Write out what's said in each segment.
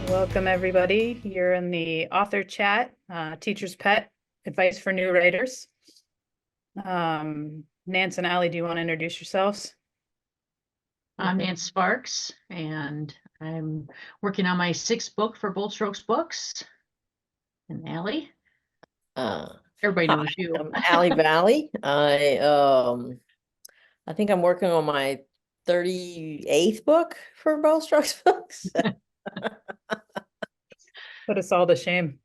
Welcome, everybody. You're in the author chat, Teacher's Pet, advice for new writers. Nance and Allie, do you want to introduce yourselves? I'm Nance Sparks, and I'm working on my 6th book for Bold Strokes Books. And Allie, everybody Hi, knows you. I'm Allie Valley. I think I'm working on my 38th book for Bold Strokes Books. Put us all to shame.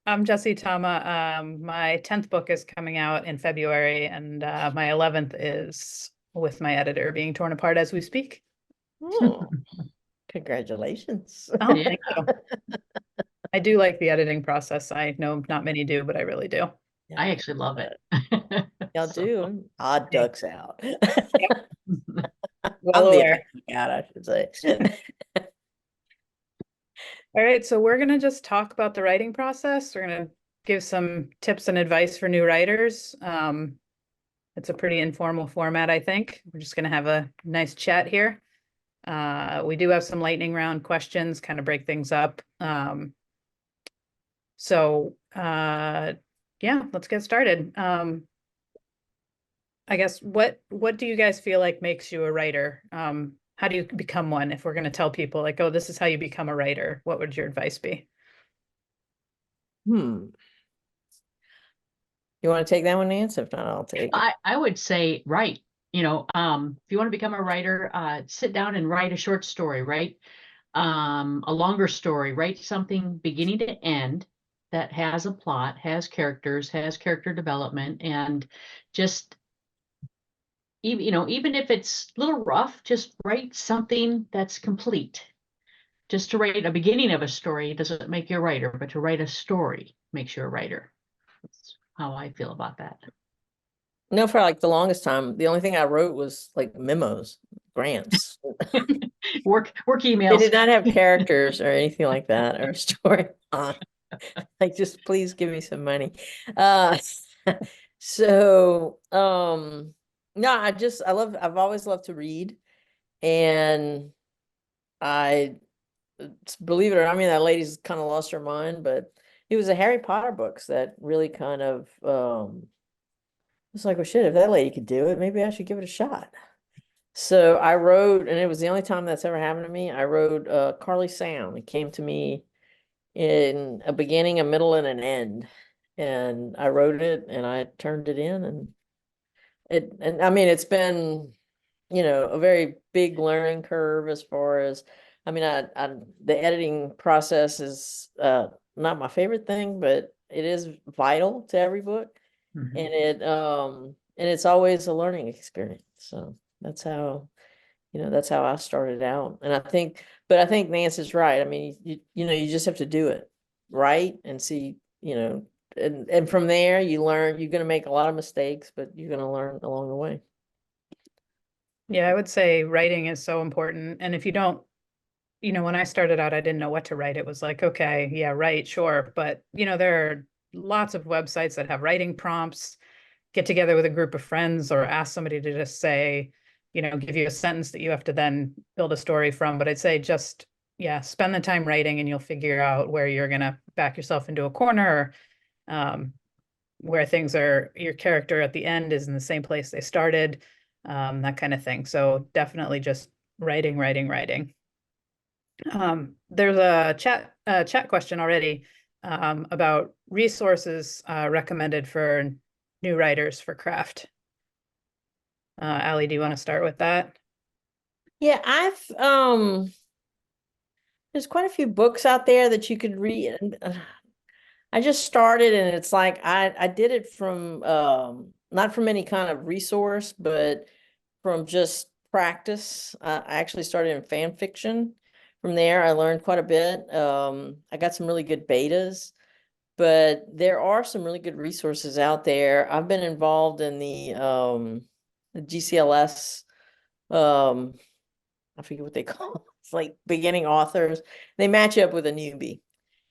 I'm Jessie Thoma. My 10th book is coming out in February, and my 11th is with my editor being torn apart as we speak. Oh, congratulations. Oh, thank you. I do like the editing process. I know not many do, but I really do. I actually love it. Y'all do. Odd ducks out. Well I'm the aware. odd duck out, I should say. All right, so we're going to just talk about the writing process. We're going to give some tips and advice for new writers. It's a pretty informal format, I think. We're just going to have a nice chat here. We do have some lightning round questions, kind of break things up. Yeah, let's get started. I guess what do you guys feel like makes you a writer? How do you become one? If we're going to tell people like, oh, this is how you become a writer, what would your advice be? You want to take that one, Nance? If not, I'll take it. I would say, if you want to become a writer, sit down and write a short story, write a longer story, write something beginning to end that has a plot, has characters, has character development, and just even if it's a little rough, just write something that's complete. Just to write a beginning of a story doesn't make you a writer, but to write a story makes you a writer. That's how I feel about that. No, for like the longest time, the only thing I wrote was like memos, grants. Work They emails. did not have characters or anything like that or a story on. Like, just please give me some money. So no, I've always loved to read, and I believe it or not, I mean, that lady's kind of lost her mind, but it was the Harry Potter books that really kind of it's like, well, shit, if that lady could do it, maybe I should give it a shot. So I wrote, and it was the only time that's ever happened to me. I wrote Carly Sam. It came to me in a beginning, a middle, and an end. And I wrote it and I turned it in, and I mean, it's been, a very big learning curve as far as, I mean, the editing process is not my favorite thing, but it is vital to every book. Mhm. And it's always a learning experience. So that's how, that's how I started out. And I think Nance is right. I mean, you just have to do it right and see, and from there you learn. You're going to make a lot of mistakes, but you're going to learn along the way. Yeah, I would say writing is so important. And if you don't, when I started out, I didn't know what to write. It was like, okay, yeah, write, sure. But, there are lots of websites that have writing prompts. Get together with a group of friends or ask somebody to just say, give you a sentence that you have to then build a story from. But I'd say just, yeah, spend the time writing and you'll figure out where you're going to back yourself into a corner, where things are, your character at the end is in the same place they started, that kind of thing. So definitely just writing, writing, writing. There's a chat question already about resources recommended for new writers for craft. Allie, do you want to start with that? Yeah, there's quite a few books out there that you could read. I just started, and it's like I did it from not from any kind of resource, but from just practice. I actually started in fan fiction. From there, I learned quite a bit. I got some really good betas, but there are some really good resources out there. I've been involved in the GCLS. I forget what they call it. It's like beginning authors. They match up with a newbie.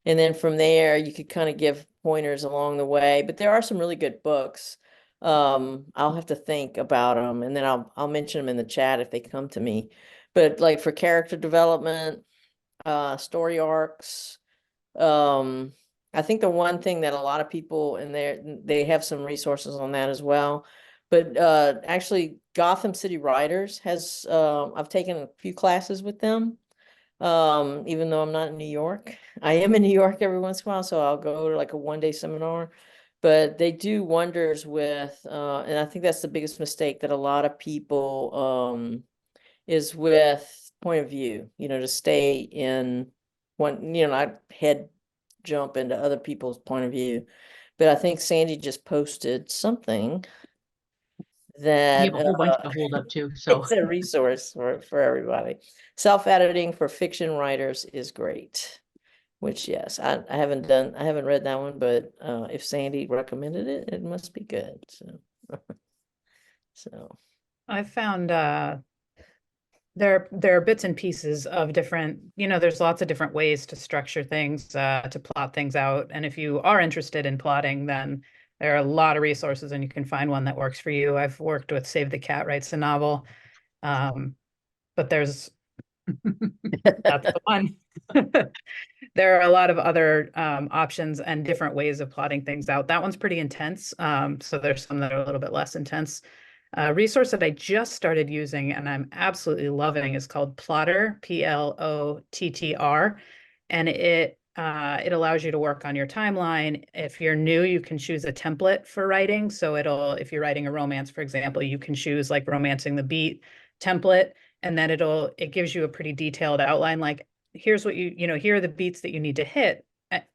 And then from there, you could kind of give pointers along the way. But there are some really good books. I'll have to think about them, and then I'll mention them in the chat if they come to me. But like for character development, story arcs. I think the one thing that a lot of people in there, they have some resources on that as well. But actually Gotham City Writers has, I've taken a few classes with them. Even though I'm not in New York. I am in New York every once in a while, so I'll go to like a 1-day seminar. But they do wonders with, and I think that's the biggest mistake that a lot of people is with point of view, to stay in one, not head jump into other people's point of view. But I think Sandy just posted something We that have a whole bunch to hold up too, so. it's a resource for everybody. Self-editing for fiction writers is great. Which, yes, I haven't read that one, but if Sandy recommended it, it must be good. So I've found there are bits and pieces of different, there's lots of different ways to structure things, to plot things out. And if you are interested in plotting, then there are a lot of resources and you can find one that works for you. I've worked with Save the Cat Writes a Novel. But there's that's the one. There are a lot of other options and different ways of plotting things out. That one's pretty intense. So there's some that are a little bit less intense. A resource that I just started using and I'm absolutely loving is called Plotter, Plottr, and it allows you to work on your timeline. If you're new, you can choose a template for writing. So if you're writing a romance, for example, you can choose like Romancing the Beat template, and then it gives you a pretty detailed outline. Like here's what here are the beats that you need to hit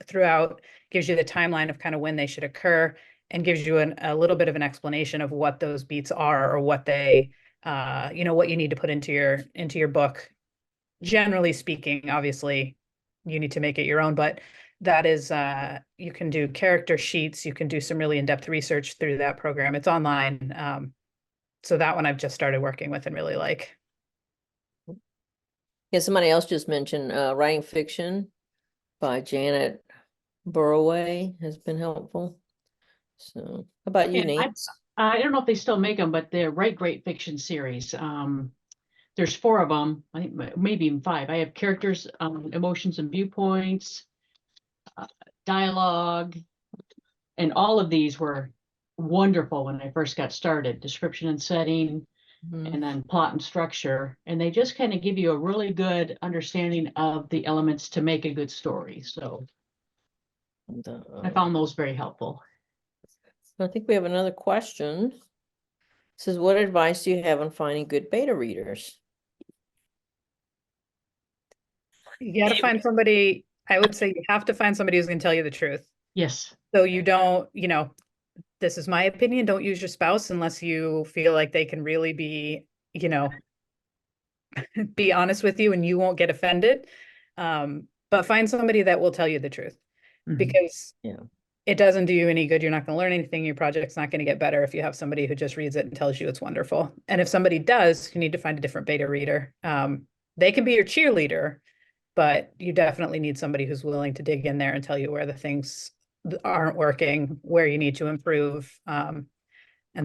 throughout, gives you the timeline of kind of when they should occur, and gives you a little bit of an explanation of what those beats are or what they, what you need to put into your book. Generally speaking, obviously, you need to make it your own, but that is, you can do character sheets. You can do some really in-depth research through that program. It's online. So that one I've just started working with and really like. yeah, somebody else just mentioned Writing Fiction by Janet Burroway has been helpful. So how about you, And Nance? I don't know if they still make them, but they're Write Great Fiction series. There's 4 of them, I think maybe even 5. I have characters, emotions and viewpoints, dialogue, and all of these were wonderful when I first got started. Description and setting, Mhm. and then plot and structure. And they just kind of give you a really good understanding of the elements to make a good story. So I found those very helpful. I think we have another question. It says, what advice do you have on finding good beta readers? You got to find somebody, I would say you have to find somebody who's going to tell you the truth. Yes. So you don't, this is my opinion, don't use your spouse unless you feel like they can really be, be honest with you and you won't get offended. But find somebody that will tell you the truth, because Yeah. it doesn't do you any good. You're not going to learn anything. Your project's not going to get better if you have somebody who just reads it and tells you it's wonderful. And if somebody does, you need to find a different beta reader. They can be your cheerleader, but you definitely need somebody who's willing to dig in there and tell you where the things aren't working, where you need to improve. And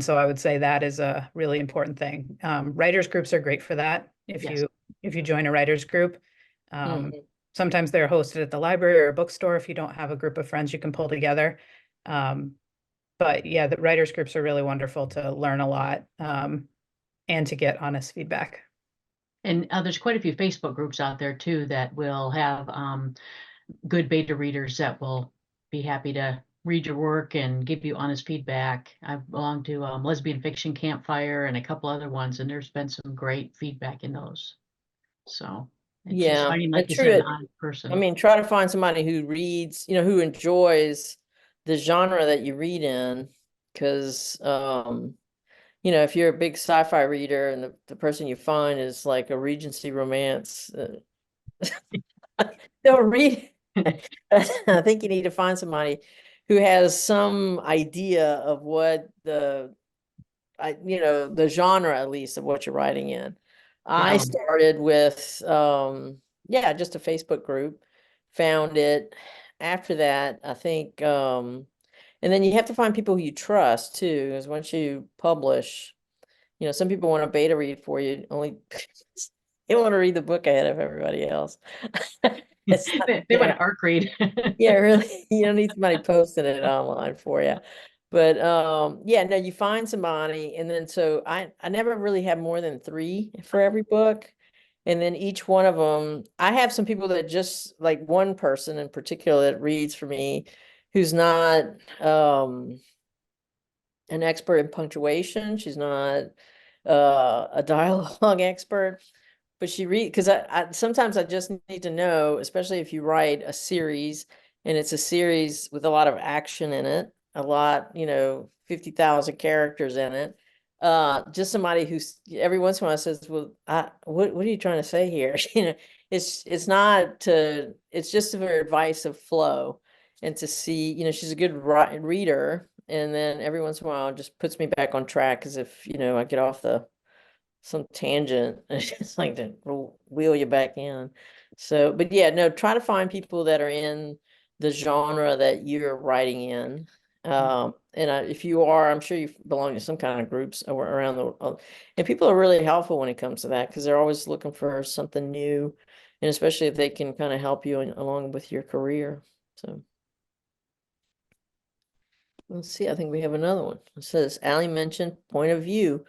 so I would say that is a really important thing. Writers groups are great for that. Yes. If you join a writers group, Mhm. sometimes they're hosted at the library or a bookstore. If you don't have a group of friends you can pull together. But yeah, the writers groups are really wonderful to learn a lot, and to get honest feedback. And there's quite a few Facebook groups out there too that will have good beta readers that will be happy to read your work and give you honest feedback. I belong to Lesbian Fiction Campfire and a couple other ones, and there's been some great feedback in those. So it's just Yeah, finding, like and you true. said, an honest person. I mean, try to find somebody who reads, who enjoys the genre that you read in, because if you're a big sci-fi reader and the person you find is like a Regency romance, they'll read. I think you need to find somebody who has some idea of what the genre at least of what you're writing in. I Yeah. started with just a Facebook group, found it. After that, I think and then you have to find people who you trust too, because once you publish, some people want to beta read for you, only They want to read the book ahead of everybody else. It's not They want fair. to arc read. Yeah, really. You don't need somebody posting it online for you. But yeah, no, you find somebody, and then so I never really have more than 3 for every book. And then each one of them, I have some people that just like one person in particular that reads for me who's not an expert in punctuation. She's not a dialogue expert, but she read because I sometimes I just need to know, especially if you write a series and it's a series with a lot of action in it, a lot, 50,000 characters in it. Just somebody who's every once in a while says, well, what are you trying to say here? It's not to, it's just for advice of flow and to see, she's a good reader. And then every once in a while just puts me back on track as if, I get off some tangent. It's just like to wheel you back in. So, but yeah, no, try to find people that are in the genre that you're writing in. And if you are, I'm sure you belong to some kind of groups around and people are really helpful when it comes to that because they're always looking for something new, and especially if they can kind of help you along with your career. So. Let's see, I think we have another one. It says, Allie mentioned point of view.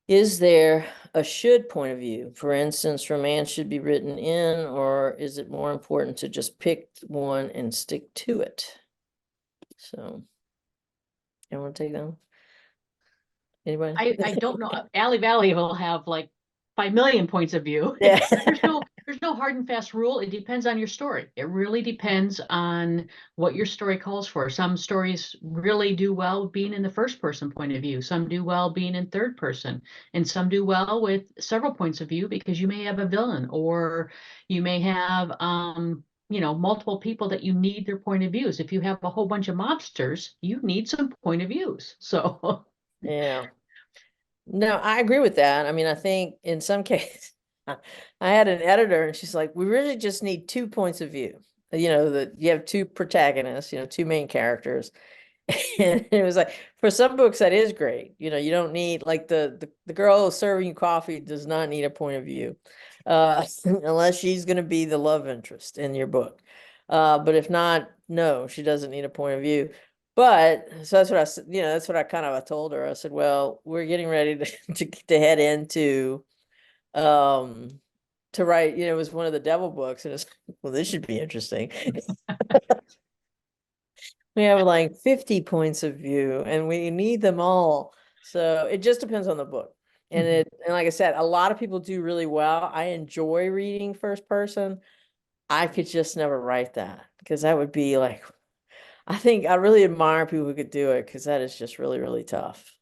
Is there a should point of view? For instance, romance should be written in, or is it more important to just pick one and stick to it? So, you want to take that one? Anybody? I don't know. Alley Valley will have like 5 million points of view. Yeah. There's no hard and fast rule. It depends on your story. It really depends on what your story calls for. Some stories really do well being in the first person point of view. Some do well being in third person, and some do well with several points of view because you may have a villain or you may have multiple people that you need their point of views. If you have a whole bunch of mobsters, you need some point of views. So Yeah. No, I agree with that. I mean, I think in some cases, I had an editor and she's like, we really just need 2 points of view. That you have 2 protagonists, 2 main characters. And it was like, for some books, that is great. You don't need like the girl serving you coffee does not need a point of view, unless she's going to be the love interest in your book. But if not, no, she doesn't need a point of view. But so that's what I said, that's what I kind of told her. I said, well, we're getting ready to head into um to write, it was one of the devil books, and it's well, this should be interesting. We have like 50 points of view and we need them all. So it just depends on the book. And like I said, a lot of people do really well. I enjoy reading first person. I could just never write that because that would be like, I think I really admire people who could do it because that is just really, really tough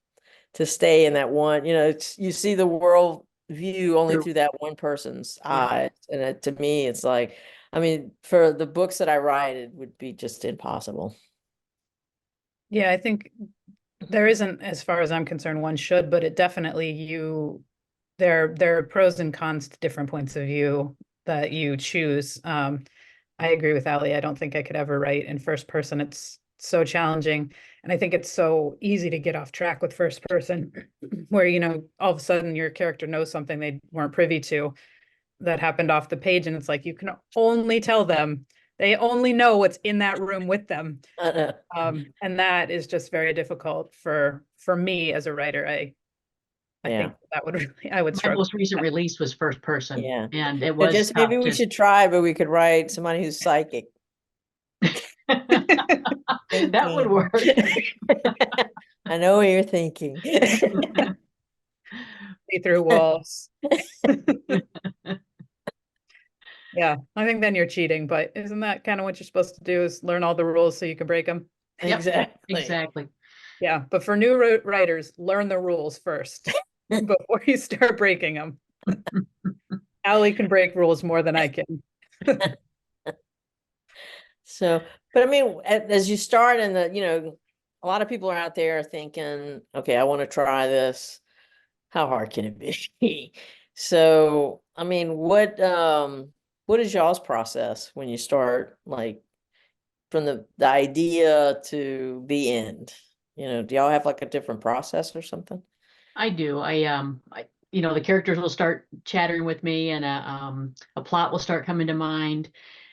to stay in that one, you see the world view only True. through that one person's Yeah. eyes. And to me, it's like, I mean, for the books that I write, it would be just impossible. Yeah, I think there isn't, as far as I'm concerned, one should, but it definitely there are pros and cons to different points of view that you choose. I agree with Ali. I don't think I could ever write in first person. It's so challenging. And I think it's so easy to get off track with first person, where, all of a sudden your character knows something they weren't privy to that happened off the page. And it's like, you can only tell them, they only know what's in that room with them. I know. And that is just very difficult for me as a writer. I Yeah. think that would really, I would My struggle. most recent release was first person. Yeah. And it So was just maybe tough we to should try, but we could write somebody who's psychic. that would work. I know what you're thinking. See through walls. Yeah, I think then you're cheating, but isn't that kind of what you're supposed to do, is learn all the rules so you can break them? Yep, Exactly. exactly. Yeah, but for new writers, learn the rules first before you start breaking them. Allie can break rules more than I can. So, but I mean, as you start in a lot of people are out there thinking, okay, I want to try this. How hard can it be? So, I mean, what is y'all's process when you start, like from the idea to the end? Do y'all have like a different process or something? I do. I the characters will start chattering with me, and a plot will start coming to mind.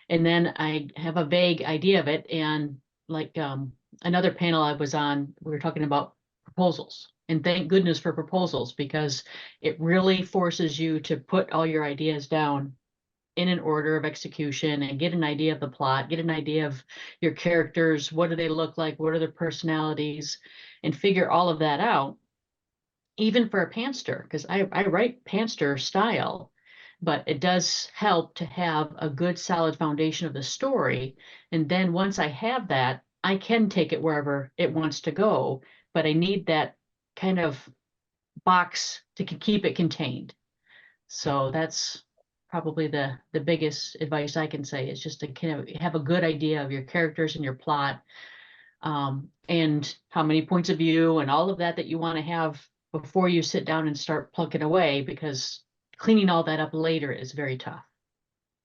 And then I have a vague idea of it. And like another panel I was on, we were talking about proposals. And thank goodness for proposals, because it really forces you to put all your ideas down in an order of execution and get an idea of the plot, get an idea of your characters, what do they look like, what are their personalities, and figure all of that out. Even for a pantster, because I write pantster style, but it does help to have a good solid foundation of the story. And then once I have that, I can take it wherever it wants to go, but I need that kind of box to keep it contained. So that's probably the biggest advice I can say, is just to kind of have a good idea of your characters and your plot, and how many points of view and all of that you want to have before you sit down and start plugging away, because cleaning all that up later is very tough.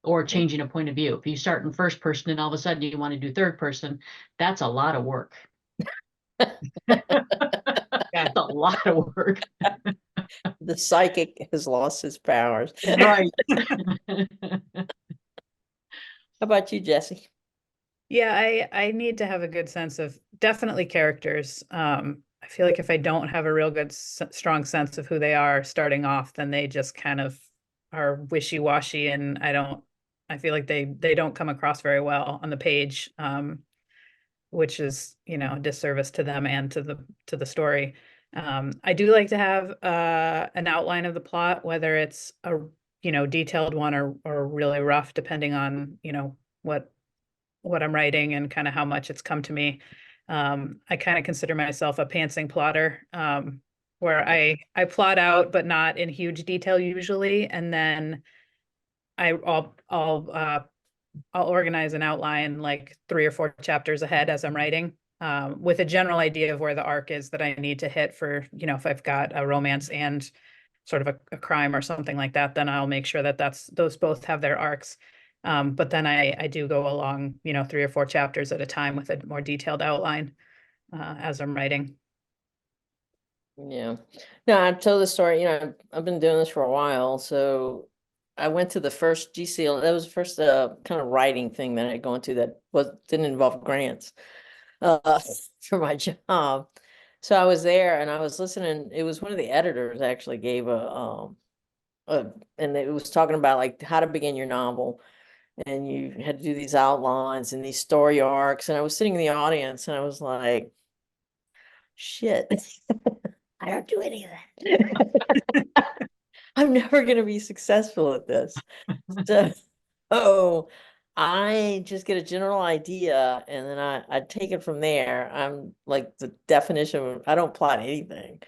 Or changing a point of view. If you start in first person and all of a sudden you want to do third person, that's a lot of work. That's a lot of work. The psychic has lost his powers. Right. How about you, Jesse? Yeah, I need to have a good sense of definitely characters. I feel like if I don't have a real good, strong sense of who they are starting off, then they just kind of are wishy-washy, and I feel like they don't come across very well on the page, which is, a disservice to them and to the story. I do like to have an outline of the plot, whether it's a, detailed one or really rough, depending on, what I'm writing and kind of how much it's come to me. I kind of consider myself a pantsing plotter, where I plot out, but not in huge detail usually, and then I'll organize an outline like 3 or 4 chapters ahead as I'm writing, with a general idea of where the arc is that I need to hit for, if I've got a romance and sort of a crime or something like that, then I'll make sure that those both have their arcs. But then I do go along, 3 or 4 chapters at a time with a more detailed outline, as I'm writing. Yeah. No, I told the story, I've been doing this for a while. So I went to the first GCL. That was the first kind of writing thing that I had gone to that didn't involve grants for my job. So I was there and I was listening. It was one of the editors actually gave and it was talking about like how to begin your novel. And you had to do these outlines and these story arcs. And I was sitting in the audience and I was like, shit, I don't do any of that. I'm never going to be successful at this. So I just get a general idea and then I take it from there. I'm like the definition of, I don't plot anything.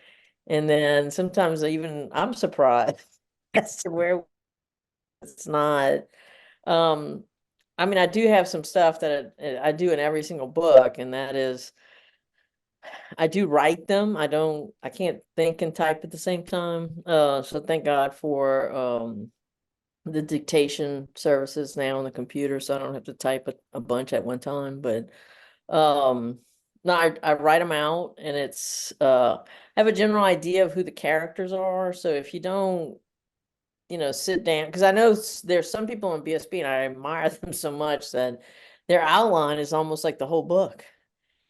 And then sometimes I'm surprised as to where it's not. I mean, I do have some stuff that I do in every single book, and that is I do write them. I can't think and type at the same time. So thank God for the dictation services now on the computer, so I don't have to type a bunch at one time. But no, I write them out, and it's I have a general idea of who the characters are. So if you don't sit down, because I know there's some people in BSB and I admire them so much that their outline is almost like the whole book.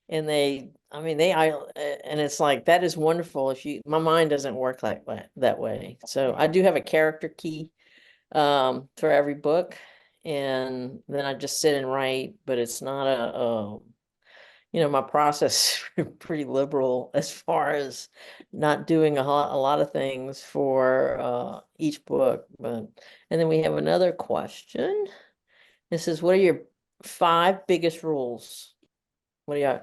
And and it's like, that is wonderful. My mind doesn't work like that way. So I do have a character key for every book. And then I just sit and write, but it's not my process is pretty liberal as far as not doing a lot of things for each book. And then we have another question. This is, what are your 5 biggest rules? What do you,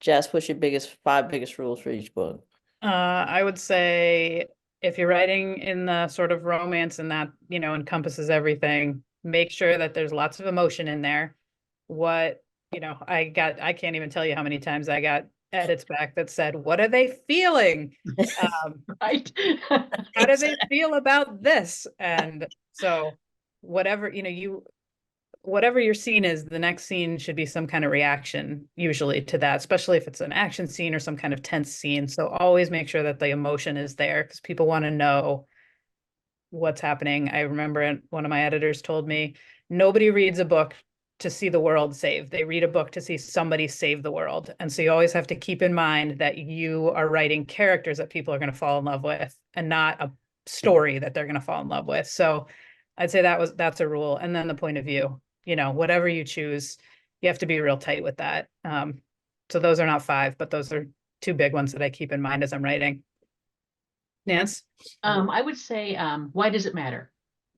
Jess, what's your 5 biggest rules for each book? I would say if you're writing in the sort of romance and that, encompasses everything, make sure that there's lots of emotion in there. I can't even tell you how many times I got edits back that said, what are they feeling? Right. How do they feel about this? And so whatever, whatever your scene is, the next scene should be some kind of reaction usually to that, especially if it's an action scene or some kind of tense scene. So always make sure that the emotion is there because people want to know what's happening. I remember one of my editors told me nobody reads a book to see the world saved. They read a book to see somebody save the world. And so you always have to keep in mind that you are writing characters that people are going to fall in love with and not a story that they're going to fall in love with. So I'd say that's a rule. And then the point of view, whatever you choose, you have to be real tight with that. So those are not 5, but those are 2 big ones that I keep in mind as I'm writing. Nance? I would say, why does it matter?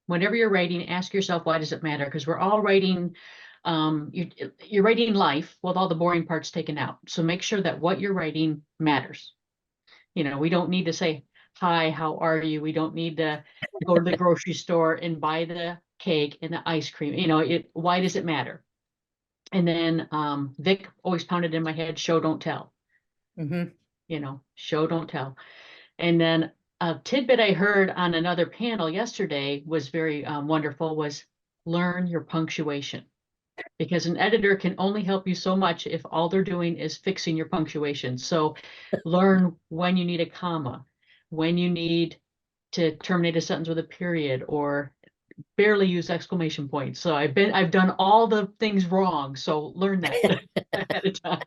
Whenever you're writing, ask yourself, why does it matter? Because we're all writing, you're writing life with all the boring parts taken out. So make sure that what you're writing matters. We don't need to say, hi, how are you? We don't need to go to the grocery store and buy the cake and the ice cream. Why does it matter? And then Vic always pounded in my head, show, don't tell. Show, don't tell. And then a tidbit I heard on another panel yesterday was very wonderful, was learn your punctuation. Because an editor can only help you so much if all they're doing is fixing your punctuation. So learn when you need a comma, when you need to terminate a sentence with a period, or barely use exclamation points. So I've done all the things wrong. So learn that ahead of time.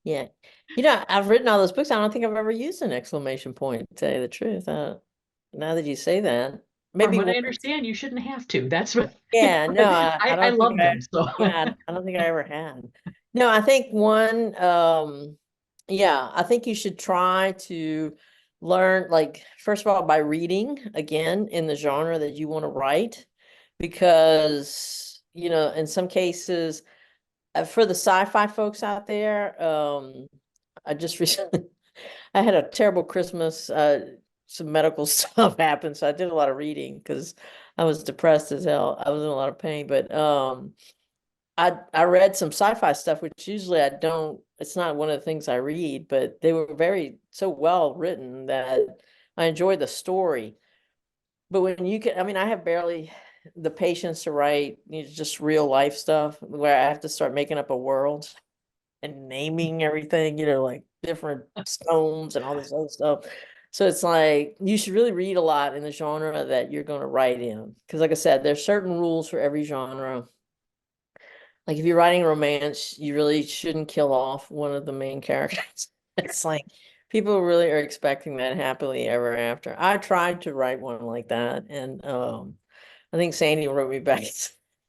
Yeah. I've written all those books. I don't think I've ever used an exclamation point, to tell you the truth. Now that you say that, From maybe what I once. understand, you shouldn't have to. That's what. Yeah, no, I I don't think love them. So yeah, I don't think I ever had. No, I think I think you should try to learn, like, first of all, by reading again in the genre that you want to write, because, in some cases, for the sci-fi folks out there, I just recently, I had a terrible Christmas, some medical stuff happened, so I did a lot of reading because I was depressed as hell. I was in a lot of pain, but I read some sci-fi stuff, which usually I don't, it's not one of the things I read, but they were so well written that I enjoyed the story. But when I have barely the patience to write, just real life stuff where I have to start making up a world and naming everything, like different stones and all this other stuff. So it's like you should really read a lot in the genre that you're going to write in. Because like I said, there's certain rules for every genre. Like if you're writing romance, you really shouldn't kill off one of the main characters. It's like people really are expecting that happily ever after. I tried to write one like that, and I think Sandy wrote me back.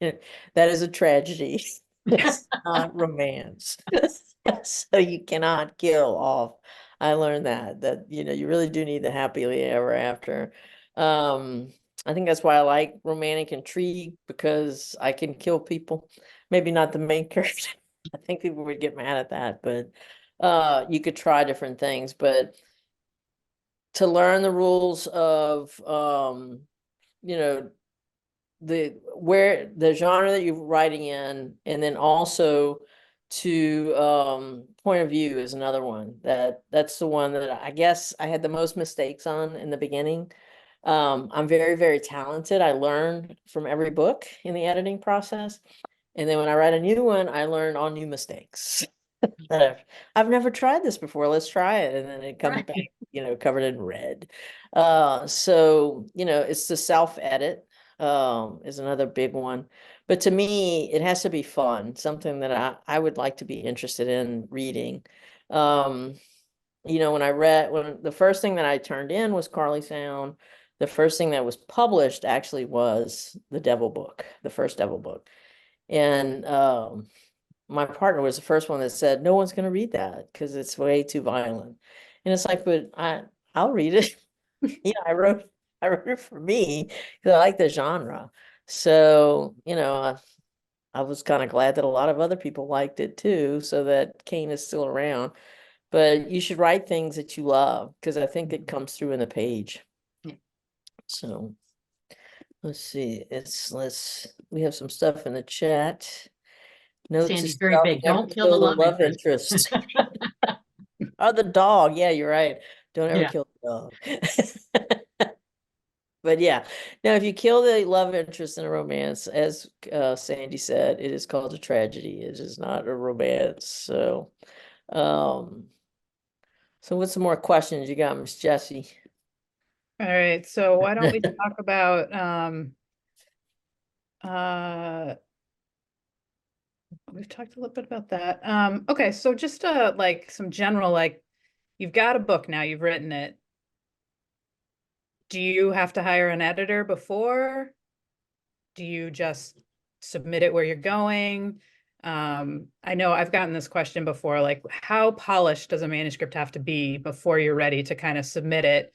That is a tragedy. It's not romance. So you cannot kill off. I learned that you really do need the happily ever after. I think that's why I like romantic intrigue, because I can kill people. Maybe not the main character. I think people would get mad at that, but you could try different things. But to learn the rules of the genre that you're writing in, and then also to point of view is another one. That's the one that I guess I had the most mistakes on in the beginning. I'm very, very talented. I learn from every book in the editing process. And then when I write a new one, I learn all new mistakes. I've never tried this before. Let's try it. And then it comes back, covered in red. So, it's the self-edit is another big one. But to me, it has to be fun, something that I would like to be interested in reading. When the first thing that I turned in was Carly Sound. The first thing that was published actually was the Devil book, the first Devil book. And my partner was the first one that said, no one's going to read that because it's way too violent. And it's like, but I'll read it. I wrote it for me because I like the genre. So, I was kind of glad that a lot of other people liked it too, so that Kane is still around. But you should write things that you love, because I think it comes through in the page. Yeah. So let's see. We have some stuff in the chat. Note Sandy's to very self, big. never Don't kill the love interest. Or the dog. Yeah, you're right. Don't ever Yeah. kill the dog. But yeah, now if you kill the love interest in a romance, as Sandy said, it is called a tragedy. It is not a romance. Um, so what's some more questions you got, Miss Jessie? All right, so why don't we talk about uh we've talked a little bit about that. Okay, so just like some general, like, you've got a book now, you've written it. Do you have to hire an editor before? Do you just submit it where you're going? I know I've gotten this question before, like, how polished does a manuscript have to be before you're ready to kind of submit it?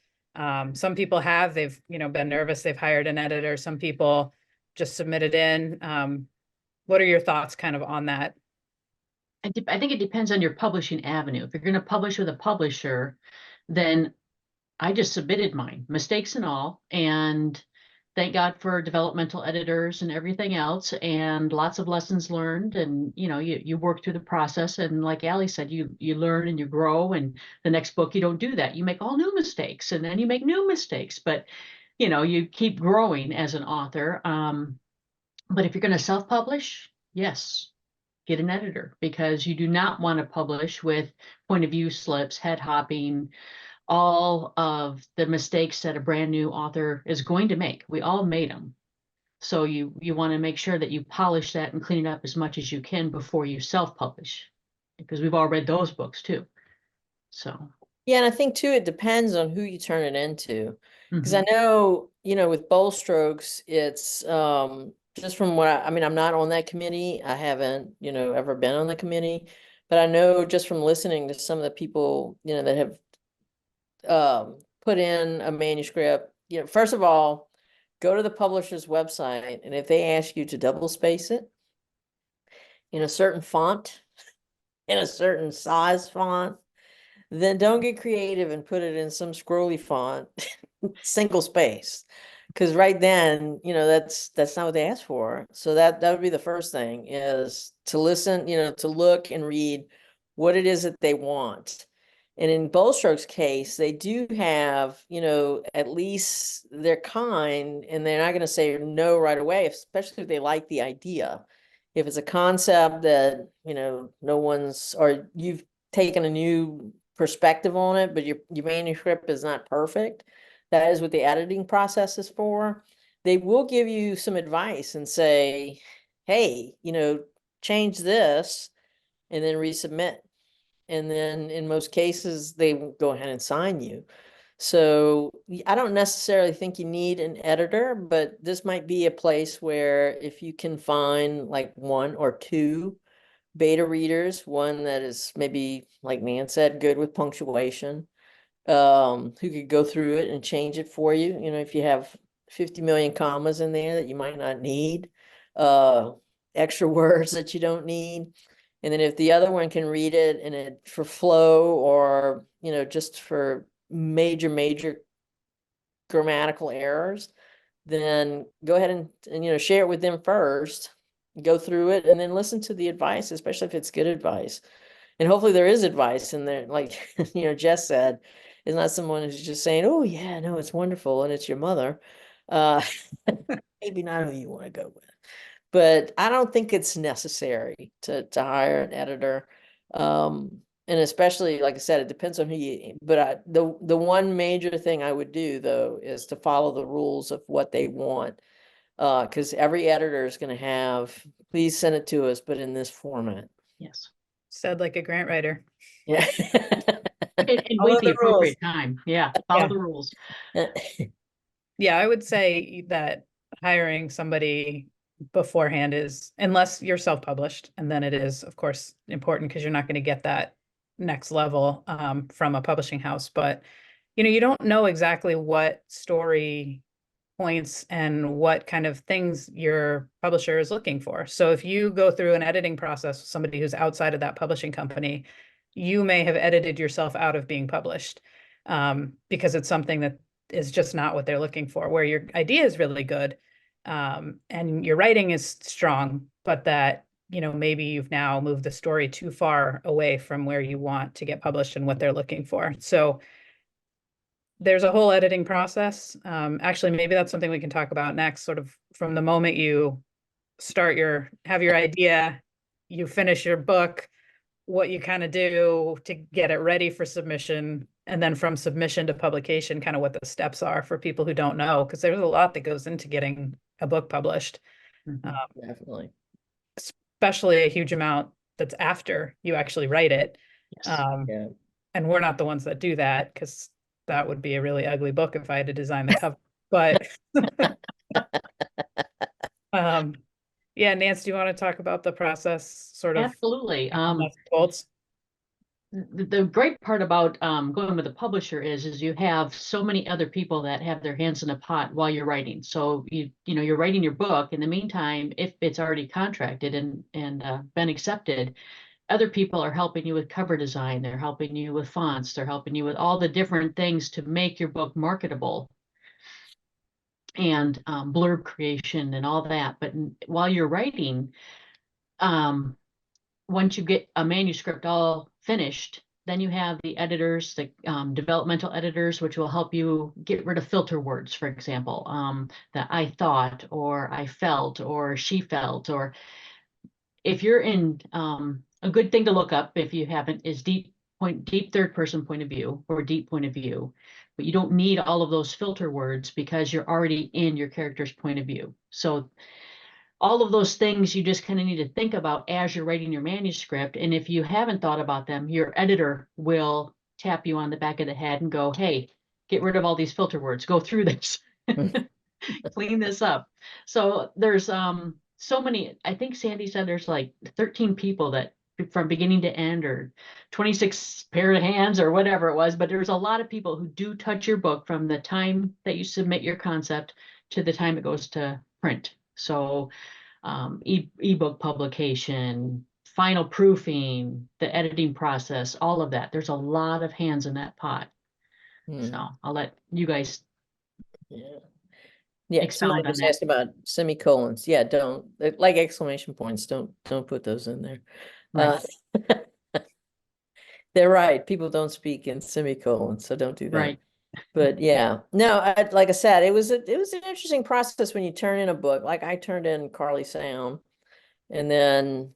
Some people have, they've, been nervous, they've hired an editor. Some people just submit it in. What are your thoughts kind of on that? I think it depends on your publishing avenue. If you're going to publish with a publisher, then I just submitted mine, mistakes and all, and thank God for developmental editors and everything else, and lots of lessons learned. And you work through the process, and like Allie said, you learn and you grow. And the next book, you don't do that. You make all new mistakes, and then you make new mistakes. But you keep growing as an author. But if you're going to self-publish, yes, get an editor, because you do not want to publish with point of view slips, head hopping, all of the mistakes that a brand new author is going to make. We all made them. So you want to make sure that you polish that and clean it up as much as you can before you self-publish, because we've all read those books too. So Yeah, and I think too, it depends on who you turn it into. Because I mhm. know, with Bold Strokes, it's just from what I mean, I'm not on that committee. I haven't, ever been on the committee, but I know just from listening to some of the people, that have put in a manuscript, first of all, go to the publisher's website, and if they ask you to double space it in a certain font, in a certain size font, then don't get creative and put it in some scrolly font, single space. Because right then, that's not what they asked for. So that would be the first thing, is to listen, to look and read what it is that they want. And in Bold Strokes' case, they do have, at least they're kind, and they're not going to say no right away, especially if they like the idea. If it's a concept that, no one's, or you've taken a new perspective on it, but your manuscript is not perfect. That is what the editing process is for. They will give you some advice and say, hey, change this and then resubmit. And then in most cases, they will go ahead and sign you. So I don't necessarily think you need an editor, but this might be a place where if you can find like one or two beta readers, one that is maybe, like Nan said, good with punctuation, who could go through it and change it for you. If you have 50 million commas in there that you might not need, extra words that you don't need. And then if the other one can read it and it for flow, or, just for major grammatical errors, then go ahead and share it with them first, go through it, and then listen to the advice, especially if it's good advice. And hopefully there is advice in there, like Jess said, it's not someone who's just saying, oh yeah, no, it's wonderful, and it's your mother. uh Maybe not who you want to go with. But I don't think it's necessary to hire an editor. And especially, like I said, it depends on who you, but the one major thing I would do though is to follow the rules of what they want. Because every editor is going to have, please send it to us, but in this format. Yes. Said like a grant writer. Yeah. And Follow wait the the rules. appropriate time. Yeah. Follow Yeah. the rules. Yeah, I would say that hiring somebody beforehand is, unless you're self-published, and then it is, of course, important because you're not going to get that next level from a publishing house. But you don't know exactly what story points and what kind of things your publisher is looking for. So if you go through an editing process with somebody who's outside of that publishing company, you may have edited yourself out of being published because it's something that is just not what they're looking for, where your idea is really good and your writing is strong, but that, maybe you've now moved the story too far away from where you want to get published and what they're looking for. So there's a whole editing process. Actually, maybe that's something we can talk about next, sort of from the moment you have your idea, you finish your book, what you kind of do to get it ready for submission, and then from submission to publication, kind of what the steps are for people who don't know, because there's a lot that goes into getting a book published. Definitely. Especially a huge amount that's after you actually write it. Yes. Yeah. And we're not the ones that do that, because that would be a really ugly book if I had to design the cover. But yeah, Nance, do you want to talk about the process, sort of Absolutely. nuts and bolts? The great part about going with a publisher is you have so many other people that have their hands in the pot while you're writing. So you know you're writing your book. In the meantime, if it's already contracted and been accepted, other people are helping you with cover design. They're helping you with fonts. They're helping you with all the different things to make your book marketable, and blurb creation and all that. But while you're writing, once you get a manuscript all finished, then you have the editors, the developmental editors, which will help you get rid of filter words, for example, that I thought, or I felt, or she felt, or if you're in a good thing to look up if you haven't is deep third person point of view or deep point of view, but you don't need all of those filter words because you're already in your character's point of view. So all of those things you just kind of need to think about as you're writing your manuscript. And if you haven't thought about them, your editor will tap you on the back of the head and go, hey, get rid of all these filter words, go through this, clean this up. So there's so many, I think Sandy said there's like 13 people that from beginning to end, or 26 pair of hands or whatever it was, but there's a lot of people who do touch your book from the time that you submit your concept to the time it goes to print. So ebook publication, final proofing, the editing process, all of that. There's a lot of hands in that pot. So I'll let you guys Yeah, expound somebody on just that. asked about semicolons. Yeah, don't like exclamation points. Don't put those in there. Right. They're right. People don't speak in semicolons, so don't do that. Right. But yeah, no, like I said, it was an interesting process when you turn in a book. Like I turned in Carly Sound, and then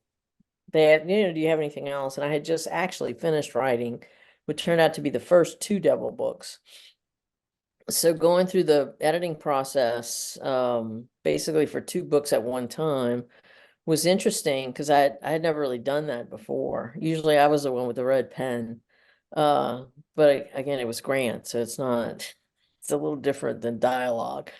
they had, do you have anything else? And I had just actually finished writing, which turned out to be the first two Devil books. So going through the editing process, basically for two books at one time was interesting because I had never really done that before. Usually I was the one with the red pen. But again, it was Grant, so it's a little different than dialogue.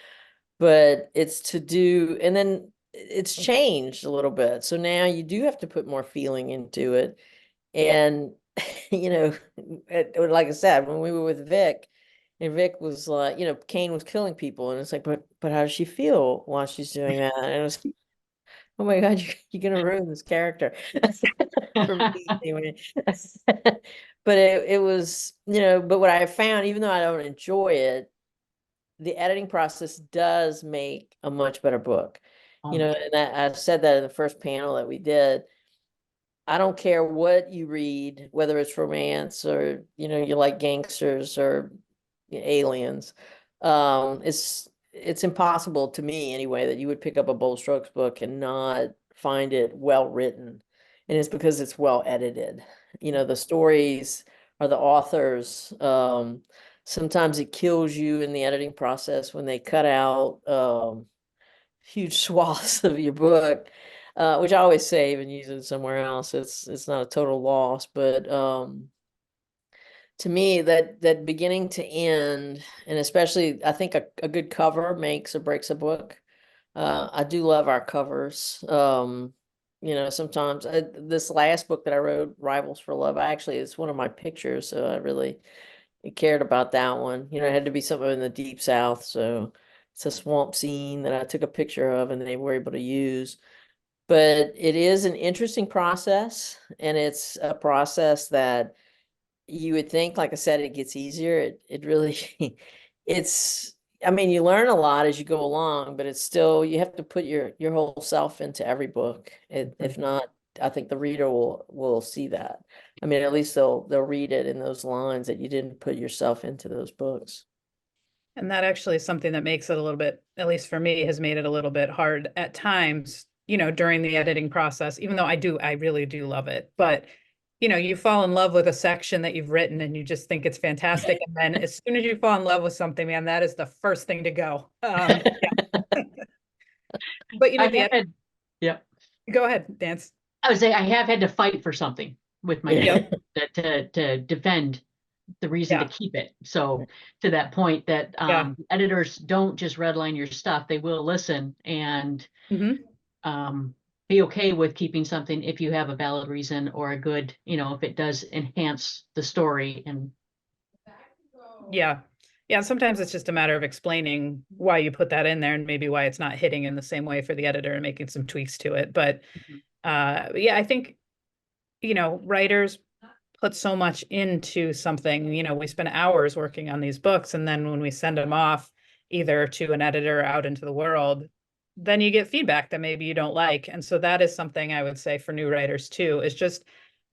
But it's to do, and then it's changed a little bit. So now you do have to put more feeling into it. And, like I said, when we were with Vic, and Vic was like, Kane was killing people. And it's like, but how does she feel while she's doing that? And it was, oh my God, you're going to ruin this character for me anyway. But it was, but what I found, even though I don't enjoy it, the editing process does make a much better book. And I said that in the first panel that we did. I don't care what you read, whether it's romance or, you like gangsters or aliens. It's impossible to me anyway that you would pick up a Bold Strokes book and not find it well written. And it's because it's well edited. The stories are the authors. Sometimes it kills you in the editing process when they cut out huge swaths of your book, which I always save and use it somewhere else. It's not a total loss, but to me that beginning to end, and especially I think a good cover makes or breaks a book. I do love our covers. Sometimes this last book that I wrote, Rivals for Love, it's one of my pictures, so I really cared about that one. It had to be something in the deep South, so it's a swamp scene that I took a picture of and they were able to use. But it is an interesting process, and it's a process that you would think, like I said, it gets easier. It really, you learn a lot as you go along, but it's still, you have to put your whole self into every book. If not, I think the reader will see that. At least they'll read it in those lines that you didn't put yourself into those books. And that actually is something that makes it a little bit, at least for me, has made it a little bit hard at times, during the editing process, even though I really do love it. But, you fall in love with a section that you've written and you just think it's fantastic. And then as soon as you fall in love with something, man, that is the first thing to go. Yeah. But, I have had, yeah, go ahead, Dance. I would say I have had to fight for something with my Yeah. to defend the reason to Yeah. keep it. So to that point that Yeah. editors don't just redline your stuff, they will listen and Hmm. be okay with keeping something if you have a valid reason or a good, if it does enhance the story. And Yeah. Yeah. Sometimes it's just a matter of explaining why you put that in there and maybe why it's not hitting in the same way for the editor and making some tweaks to it. But yeah, I think, writers put so much into something. We spend hours working on these books, and then when we send them off either to an editor or out into the world, then you get feedback that maybe you don't like. And so that is something I would say for new writers too, is just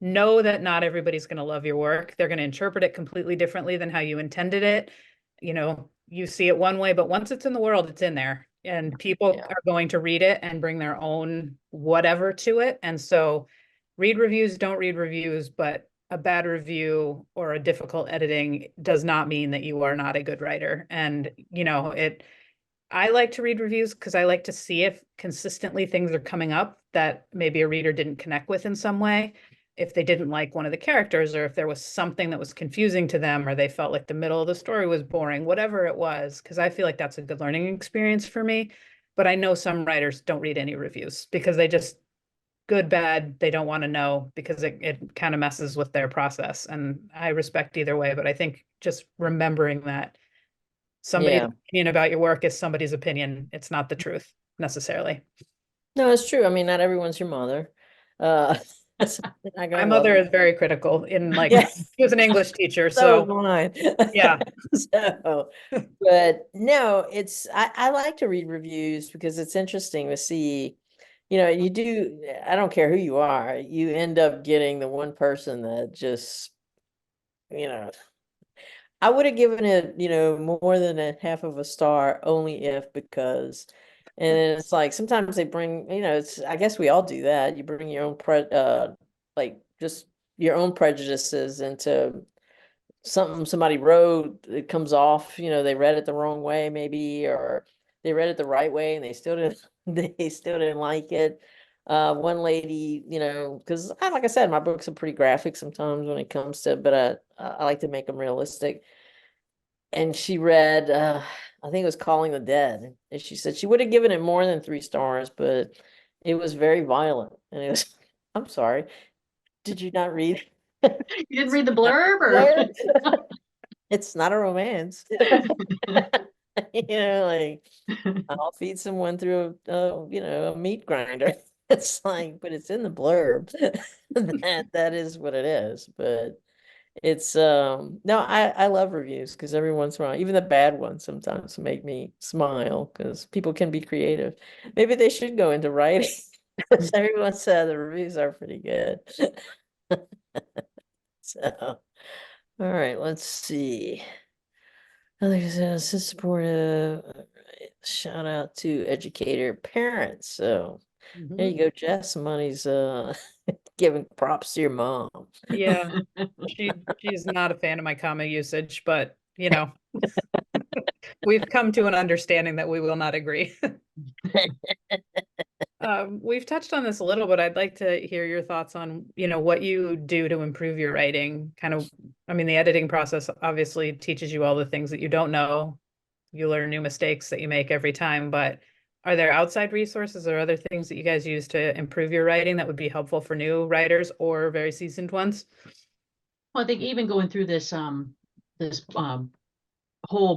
know that not everybody's going to love your work. They're going to interpret it completely differently than how you intended it. You see it one way, but once it's in the world, it's in there. And people Yeah. are going to read it and bring their own whatever to it. And so read reviews, don't read reviews, but a bad review or a difficult editing does not mean that you are not a good writer. And, I like to read reviews because I like to see if consistently things are coming up that maybe a reader didn't connect with in some way. If they didn't like one of the characters, or if there was something that was confusing to them, or they felt like the middle of the story was boring, whatever it was, because I feel like that's a good learning experience for me. But I know some writers don't read any reviews because they just, good, bad, they don't want to know because it kind of messes with their process. And I respect either way, but I think just remembering that somebody's Yeah. opinion about your work is somebody's opinion. It's not the truth necessarily. No, it's true. I mean, not everyone's your mother. Uh, so they're not My gonna love mother you. is very critical in like, Yeah, she was an English teacher. so is So mine. yeah. So, but no, I like to read reviews because it's interesting to see, you do, I don't care who you are, you end up getting the one person that just, you know, I would have given it, more than a half of a star only if because, and then it's like sometimes they bring, it's I guess we all do that. You bring your own like just your own prejudices into something somebody wrote. It comes off, they read it the wrong way maybe, or they read it the right way and they still didn't they still didn't like it. One lady, because like I said, my books are pretty graphic sometimes when it comes to, but I like to make them realistic. And she read, I think it was Calling the Dead, and she said she would have given it more than 3 stars, but it was very violent. And it was, I'm sorry, did you not read? you didn't read the Not blurb blurb? or It's not a romance. Like I'll feed someone through a meat grinder. It's like, but it's in the blurb. That is what it is. But it's no, I love reviews because every once in a while, even the bad ones sometimes make me smile because people can be creative. Maybe they should go into writing because everyone said the reviews are pretty good. So, all right, let's see. Others says supportive. Shout out to educator parents. So there you Mhm. go, Jess. Money's giving props to your mom. Yeah. She's not a fan of my comma usage, but we've come to an understanding that we will not agree. We've touched on this a little, but I'd like to hear your thoughts on, what you do to improve your writing. Kind of, I mean, the editing process obviously teaches you all the things that you don't know. You learn new mistakes that you make every time, but are there outside resources or other things that you guys use to improve your writing that would be helpful for new writers or very seasoned ones? well, I think even going through this whole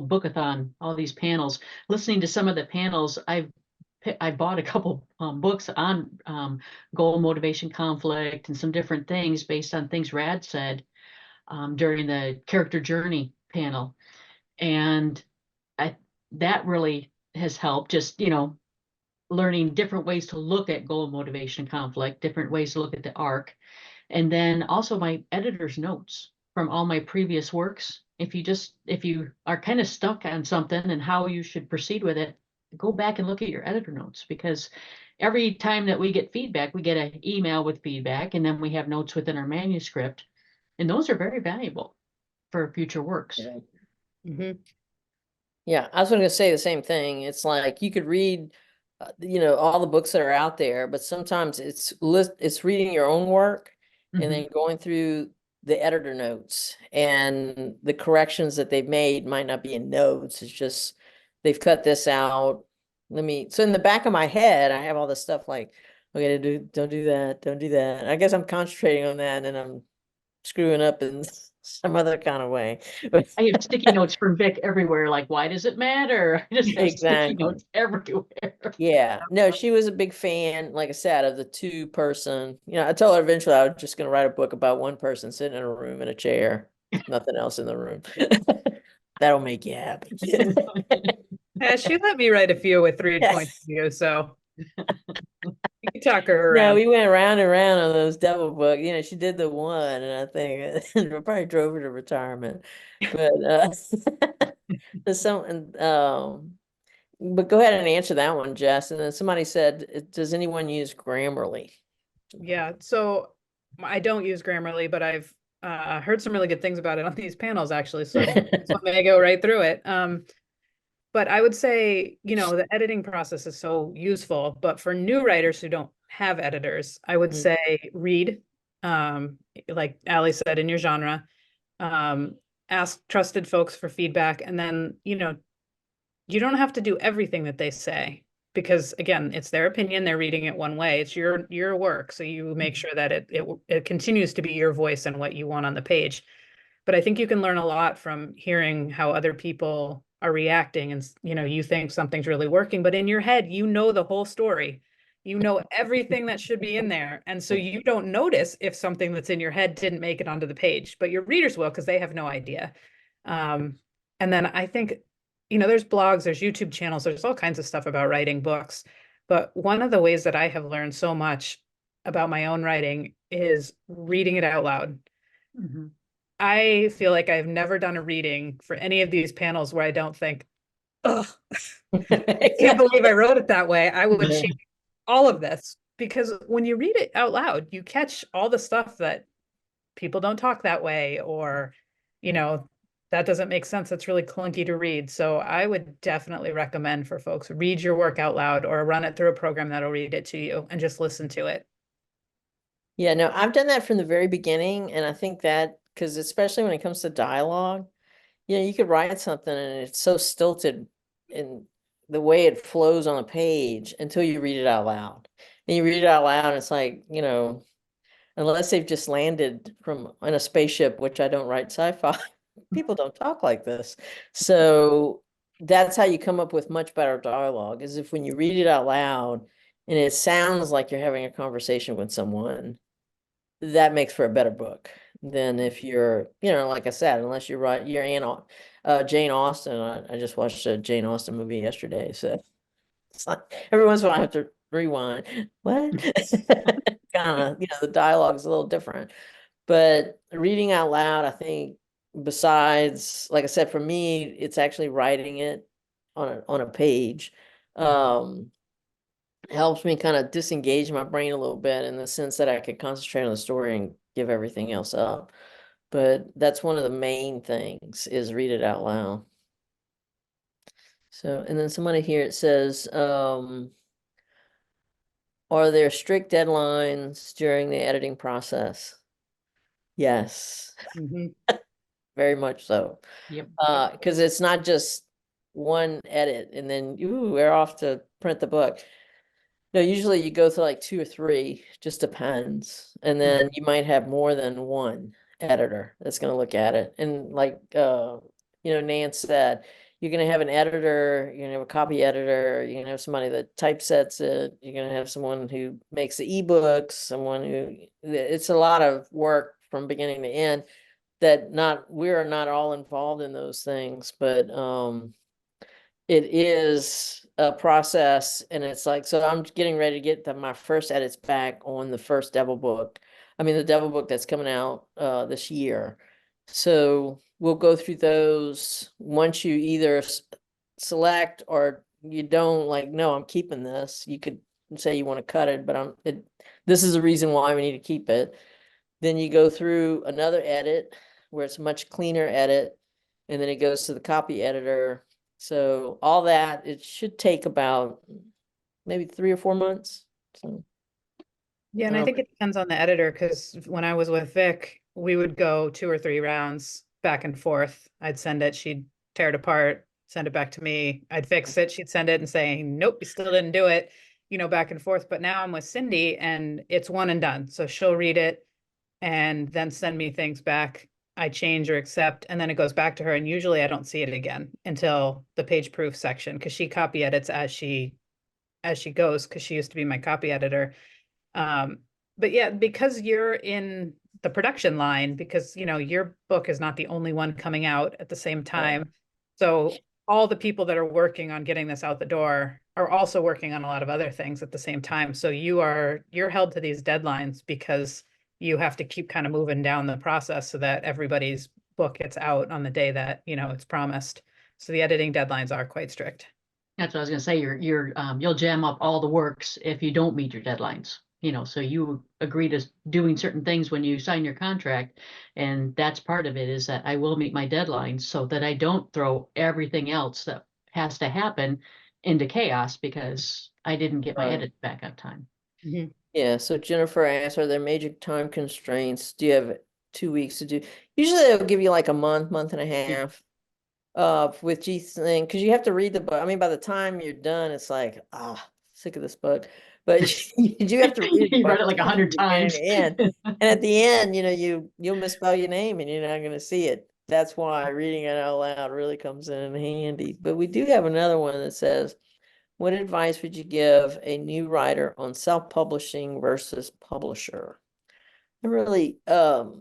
bookathon, all these panels, listening to some of the panels, I bought a couple books on goal, motivation, conflict, and some different things based on things Rad said during the character journey panel, and I that really has helped. Just learning different ways to look at goal, motivation, conflict, different ways to look at the arc, and then also my editor's notes from all my previous works if you are kind of stuck on something and how you should proceed with it, go back and look at your editor notes, because every time that we get feedback, we get an email with feedback, and then we have notes within our manuscript, and those are very valuable for future works. Mhm. Yeah, I was going to say the same thing. It's like you could read, all the books that are out there, but sometimes it's reading your own work and then going through the editor notes, and the corrections that they've made might not be in notes. It's just they've cut this out. So in the back of my head, I have all this stuff like, okay, don't do that, don't do that. I guess I'm concentrating on that, and I'm screwing up in some other kind of way. I have sticky notes from Vic everywhere, like, why does it matter? I just have sticky Exactly. notes everywhere. Yeah, no, she was a big fan, like I said, of the two-person. I told her eventually I was just going to write a book about one person sitting in a room in a chair, nothing else in the room. That'll make you happy. Yeah, she let me write a few with 3 Yes. points of view, so you can talk her No, around. we went around and around on those double book. She did the one, and I think it probably drove her to retirement. But there's but go ahead and answer that one, Jess. And then somebody said, does anyone use Grammarly? Yeah, so I don't use Grammarly, but I've heard some really good things about it on these panels, actually. So I may go right through it. But I would say, the editing process is so useful. But for new writers who don't have editors, I would say read, like Ali said, in your genre. Ask trusted folks for feedback, and then, you don't have to do everything that they say, because again, it's their opinion. They're reading it one way. It's your work, so you make sure that it continues to be your voice and what you want on the page. But I think you can learn a lot from hearing how other people are reacting, and you think something's really working, but in your head, the whole story. You know everything that should be in there, and so you don't notice if something that's in your head didn't make it onto the page, but your readers will, because they have no idea. And then I think, there's blogs, there's YouTube channels, there's all kinds of stuff about writing books. But one of the ways that I have learned so much about my own writing is reading it out loud. I feel like I've never done a reading for any of these panels where I don't think, oh, I can't believe I wrote it that way. I would change all of this, because when you read it out loud, you catch all the stuff that people don't talk that way, or, that doesn't make sense. It's really clunky to read. So I would definitely recommend for folks, read your work out loud or run it through a program that'll read it to you and just listen to it. Yeah, no, I've done that from the very beginning, and I think that because especially when it comes to dialogue, you could write something and it's so stilted in the way it flows on a page until you read it out loud. And you read it out loud, and it's like, unless they've just landed from in a spaceship, which I don't write sci-fi, people don't talk like this. So that's how you come up with much better dialogue, is if when you read it out loud and it sounds like you're having a conversation with someone, that makes for a better book than if you're, like I said, unless you're Jane Austen. I just watched a Jane Austen movie yesterday, so it's like every once in a while I have to rewind. What? Kind of, the dialogue's a little different. But reading out loud, I think, besides, like I said, for me, it's actually writing it on a page. Helps me kind of disengage my brain a little bit, in the sense that I can concentrate on the story and give everything else up. But that's one of the main things, is read it out loud. So, and then somebody here, it says, are there strict deadlines during the editing process? Yes, very much so. Yep. Because it's not just one edit and then we're off to print the book. No, usually you go through like 2 or 3, just depends. And then you might have more than one editor that's going to look at it. And like, Nance said, you're going to have an editor, you're going to have a copy editor, you're going to have somebody that typesets it, you're going to have someone who makes the ebooks, it's a lot of work from beginning to end, that we're not all involved in those things, but it is a process. And it's like, so I'm getting ready to get my first edits back on the first Devil book. I mean, the Devil book that's coming out this year. So we'll go through those. Once you either select or you don't, like, no, I'm keeping this. You could say you want to cut it, but this is the reason why we need to keep it. Then you go through another edit where it's a much cleaner edit, and then it goes to the copy editor. So all that, it should take about maybe 3 or 4 months. So Yeah, and I think it depends on the editor, because when I was with Vic, we would go 2 or 3 rounds back and forth. I'd send it, she'd tear it apart, send it back to me. I'd fix it, she'd send it and say, nope, you still didn't do it, back and forth. But now I'm with Cindy and it's one and done. So she'll read it and then send me things back. I change or accept, and then it goes back to her. And usually I don't see it again until the page proof section, because she copy edits as she goes, because she used to be my copy editor. But yeah, because you're in the production line, because your book is not the only one coming out at the same time. So all the people that are working on getting this out the door are also working on a lot of other things at the same time. So you're held to these deadlines, because you have to keep kind of moving down the process so that everybody's book gets out on the day that, it's promised. So the editing deadlines are quite strict. That's what I was gonna say. You'll jam up all the works if you don't meet your deadlines. So you agree to doing certain things when you sign your contract, and that's part of it, is that I will meet my deadlines so that I don't throw everything else that has to happen into chaos because I didn't get my Right. edit back on time. Mhm. Yeah, so Jennifer asked, are there major time constraints? Do you have 2 weeks to do? Usually they'll give you like a month and a half. With G thing, because you have to read the book. I mean, by the time you're done, it's like, sick of this book. But you do have to read it a You read bunch it of like times 100 from the beginning times. to the end. And at the end, you'll misspell your name and you're not going to see it. That's why reading it out loud really comes in handy. But we do have another one that says, what advice would you give a new writer on self-publishing versus publisher? I really, have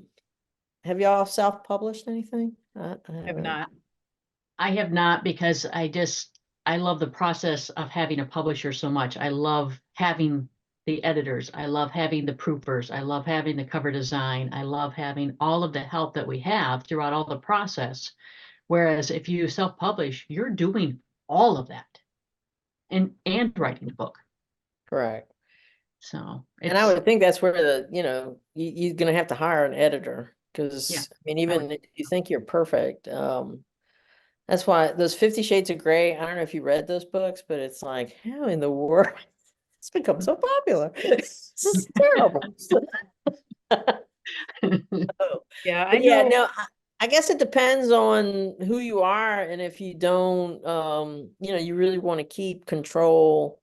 y'all self-published anything? I Have haven't. not. I have not, because I love the process of having a publisher so much. I love having the editors. I love having the proofers. I love having the cover design. I love having all of the help that we have throughout all the process. Whereas if you self-publish, you're doing all of that and writing the book. Correct. So And I would think that's where you're going to have to hire an editor, because Yeah, I mean, even if you think you're perfect, that's why those 50 Shades of Grey, I don't know if you read those books, but it's like, how in the world it's become so popular? This is terrible. Yeah, I But yeah, know. no, I guess it depends on who you are, and if you don't, you really want to keep control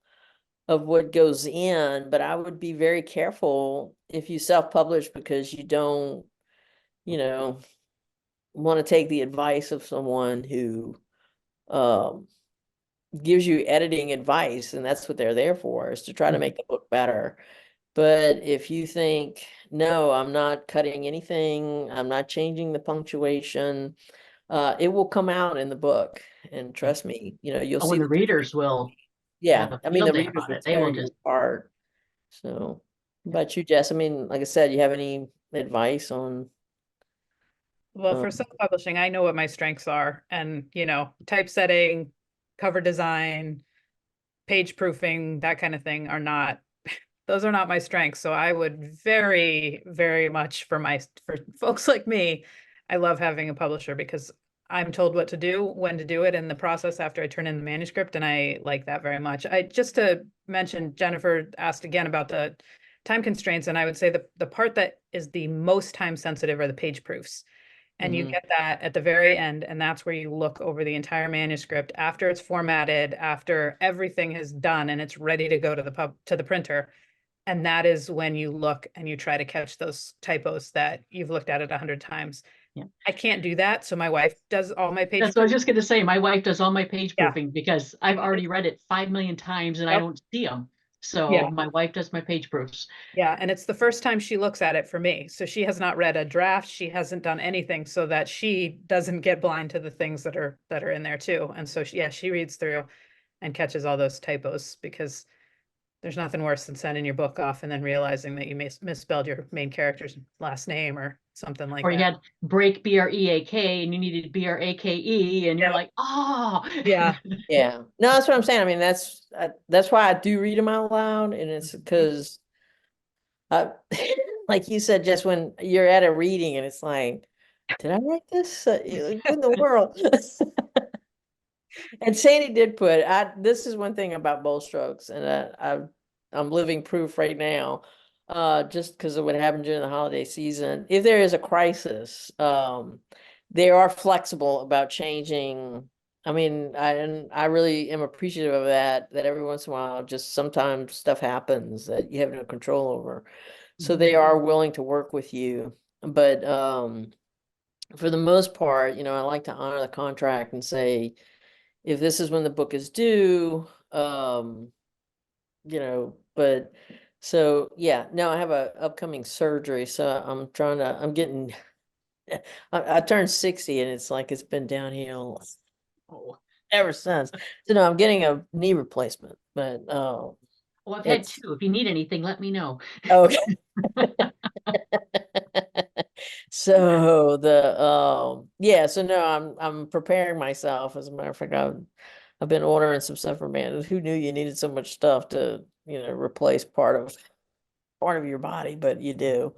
of what goes in. But I would be very careful if you self-publish, because you don't, you know, want to take the advice of someone who um gives you editing advice, and that's what they're there for, is to try to make the book better. But if you think, no, I'm not cutting anything, I'm not changing the punctuation, it will come out in the book. And trust me, you'll when see the the difference. readers will Yeah, have a I mean, field the day readers about will it. They tear will you just, apart. So, yeah. but you, Jess, I mean, like I said, you have any advice on? Well, for self-publishing, I know what my strengths are, and typesetting, cover design, page proofing, that kind of thing are not, those are not my strengths. So I would very, very much, for folks like me, I love having a publisher, because I'm told what to do, when to do it in the process after I turn in the manuscript, and I like that very much. Just to mention, Jennifer asked again about the time constraints, and I would say the part that is the most time sensitive are the page proofs. And you get that at the very end, and that's where you look over the entire manuscript after it's formatted, after everything is done and it's ready to go to the printer. And that is when you look and you try to catch those typos that you've looked at it 100 times. Yeah. I can't do that, so my wife does all my page That's what I was proofs. just going to say. My wife does all my page Yeah. proofing because I've already read it 5 million times and I Yep. don't see them. So Yeah. my wife does my page proofs. Yeah, and it's the first time she looks at it for me. So she has not read a draft. She hasn't done anything, so that she doesn't get blind to the things that are in there too. And so she reads through and catches all those typos, because there's nothing worse than sending your book off and then realizing that you misspelled your main character's last name, or something like Or you that. had break, BREAK, and you needed BRAKE, and you're Yep. like, oh. Yeah. Yeah. No, that's what I'm saying. I mean, that's why I do read them out loud, and it's because like you said, just when you're at a reading and it's like, did I write this? What in the world? And Sandy did put, this is one thing about bold strokes, and I'm living proof right now, just because of what happened during the holiday season. If there is a crisis, they are flexible about changing. I mean, and I really am appreciative of that every once in a while, just sometimes stuff happens that you have no control over. So they are willing to work with you. But for the most part, I like to honor the contract and say, if this is when the book is due, but so yeah, no, I have a upcoming surgery, so I'm getting, I turned 60 and it's like it's been downhill ever since. So no, I'm getting a knee replacement, but Well, I've had it's 2. If you need anything, let me know. okay. So yeah, so no, I'm preparing myself. As a matter of fact, I've been ordering some stuff from man. Who knew you needed so much stuff to, replace part of your body, but you do.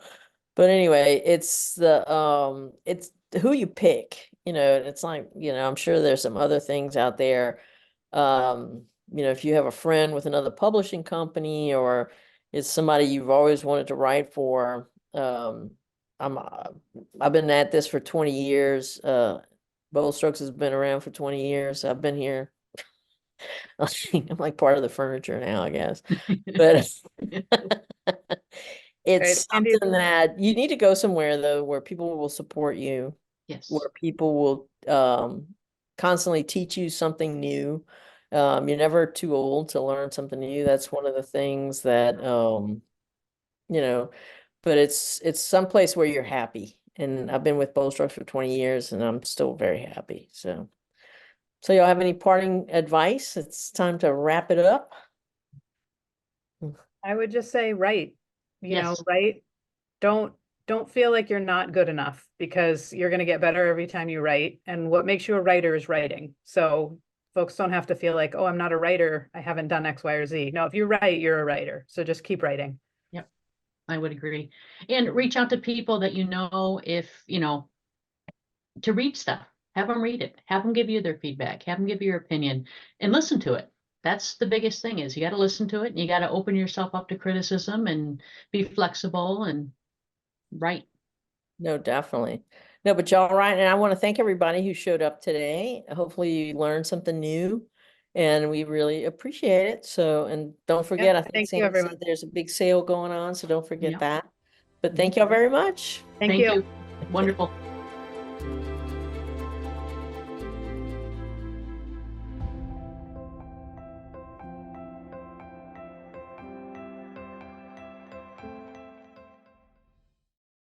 But anyway, it's who you pick, it's like, I'm sure there's some other things out there. If you have a friend with another publishing company, or it's somebody you've always wanted to write for, I've been at this for 20 years. Bold Strokes has been around for 20 years. I've been here. I'm like part of the furniture now, I guess. But Right. it's Andy, something that you need to go somewhere though, where people will support you, Yes. where people will constantly teach you something new. You're never too old to learn something new. That's one of the things that you know, but it's someplace where you're happy. And I've been with Bold Strokes for 20 years and I'm still very happy. So y'all have any parting advice? It's time to wrap it up. I would just say write, Yes. write. Don't don't feel like you're not good enough, because you're going to get better every time you write. And what makes you a writer is writing. So folks don't have to feel like, oh, I'm not a writer, I haven't done X, Y, or Z. No, if you write, you're a writer. So just keep writing. Yep. I would agree. And reach out to people that to read stuff. Have them read it. Have them give you their feedback. Have them give you your opinion, and listen to it. That's the biggest thing, is you got to listen to it, and you got to open yourself up to criticism and be flexible and write. No, definitely. No, but y'all right. And I want to thank everybody who showed up today. Hopefully you learned something new and we really appreciate it. So, and don't forget, I think Thank you, Sandy everyone. said there's a big sale going on, so don't forget Yep. that. But thank y'all very much. Thank Thank you. you. Wonderful.